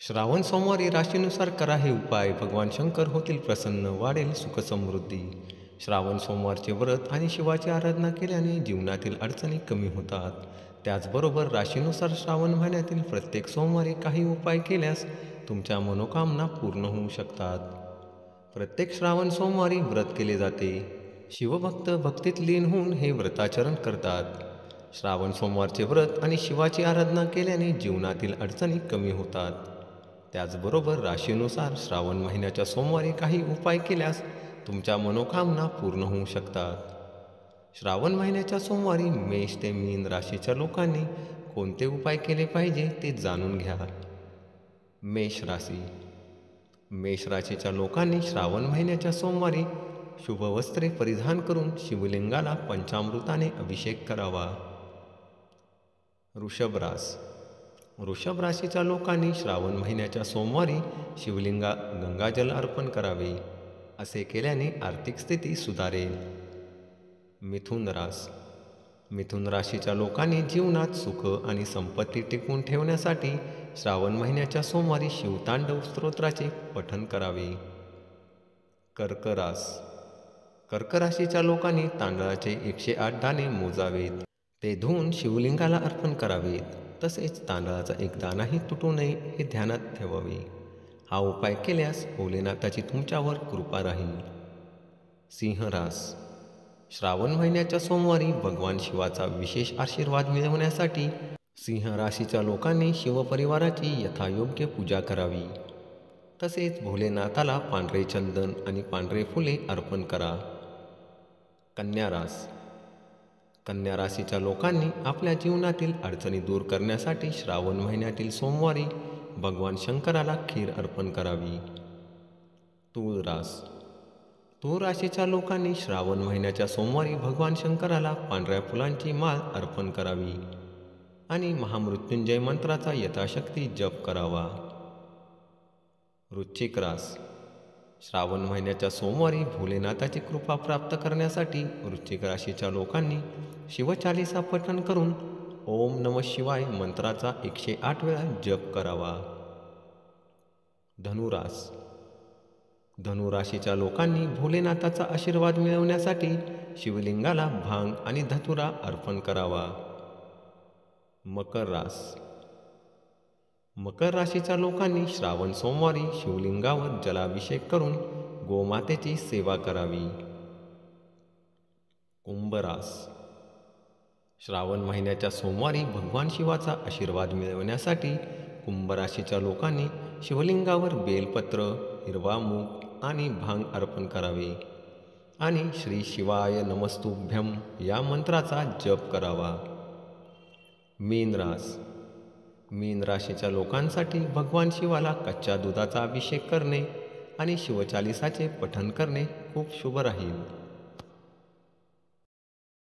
श्रावण सोमवारी राशीनुसार करा हे उपाय. भगवान शंकर होतील प्रसन्न, वाढेल सुखसमृद्धी. श्रावण सोमवारचे व्रत आणि शिवाची आराधना केल्याने जीवनातील अडचणी कमी होतात. त्याचबरोबर राशीनुसार श्रावण महिन्यातील प्रत्येक सोमवारी काही उपाय केल्यास तुमच्या मनोकामना पूर्ण होऊ शकतात. प्रत्येक श्रावण सोमवारी व्रत केले जाते. शिवभक्त भक्तीत लीन होऊन हे व्रताचरण करतात. श्रावण सोमवारचे व्रत आणि शिवाची आराधना केल्याने जीवनातील अडचणी कमी होतात. त्याचबरोबर राशीनुसार श्रावण महिन्याच्या सोमवारी काही उपाय केल्यास तुमच्या मनोकामना पूर्ण होऊ शकतात. श्रावण महिन्याच्या सोमवारी मेष ते मीन राशीच्या लोकांनी कोणते उपाय केले पाहिजे ते जाणून घ्या. मेष राशी. मेष राशीच्या लोकांनी श्रावण महिन्याच्या सोमवारी शुभ वस्त्रे परिधान करून शिवलिंगाला पंचामृताने अभिषेक करावा. वृषभ रास. वृषभ राशीच्या लोकांनी श्रावण महिन्याच्या सोमवारी शिवलिंगा गंगाजल अर्पण करावे. असे केल्याने आर्थिक स्थिती सुधारेल. मिथुन रास. मिथुन राशीच्या लोकांनी जीवनात सुख आणि संपत्ती टिकवून ठेवण्यासाठी श्रावण महिन्याच्या सोमवारी शिवतांडव स्तोत्राचे पठण करावे. कर्क रास. कर्क राशीच्या लोकांनी तांदळाचे 108 दाणे मोजावेत. ते धुवून शिवलिंगाला अर्पण करावेत. तसेच तांदळाचा एक दाणाही तुटू नये हे ध्यानात ठेवावे. हा उपाय केल्यास भोलेनाथाची तुमच्यावर कृपा राहील. सिंह रास. श्रावण महिन्याच्या सोमवारी भगवान शिवाचा विशेष आशीर्वाद मिळवण्यासाठी सिंह राशीच्या लोकांनी शिवपरिवाराची यथायोग्य पूजा करावी. तसेच भोलेनाथाला पांढरे चंदन आणि पांढरे फुले अर्पण करा. कन्या रास. कन्या राशीच्या लोकांनी आपल्या जीवनातील अडचणी दूर करण्यासाठी श्रावण महिन्यातील सोमवारी भगवान शंकराला खीर अर्पण करावी. तूळ रास. तूळ राशीच्या लोकांनी श्रावण महिन्याच्या सोमवारी भगवान शंकराला पांढऱ्या फुलांची माळ अर्पण करावी आणि महामृत्युंजय मंत्राचा यथाशक्ती जप करावा. वृश्चिक रास. श्रावण महिन्याच्या सोमवारी भोलेनाथाची कृपा प्राप्त करण्यासाठी वृश्चिक राशीच्या लोकांनी शिवचालीसा पठण करून ओम नमः शिवाय मंत्राचा 108 वेळा जप करावा. धनुरास. धनुराशीच्या लोकांनी भोलेनाथाचा आशीर्वाद मिळवण्यासाठी शिवलिंगाला भांग आणि धतुरा अर्पण करावा. मकर रास. मकर राशीच्या लोकांनी श्रावण सोमवारी शिवलिंगावर जलाभिषेक करून गोमातेची सेवा करावी. कुंभ रास. श्रावण महिन्याच्या सोमवारी भगवान शिवाचा आशीर्वाद मिळवण्यासाठी कुंभ राशीच्या लोकांनी शिवलिंगावर बेलपत्र, हिरवा मूग आणि भांग अर्पण करावे आणि श्री शिवाय नमस्तुभ्यम या मंत्राचा जप करावा. मीन रास. मीन राशीच्या लोकांसाठी भगवान शिवाला कच्च्या दुधाचा अभिषेक करणे आणि शिवचालीसाचे पठण करणे खूप शुभ राहील.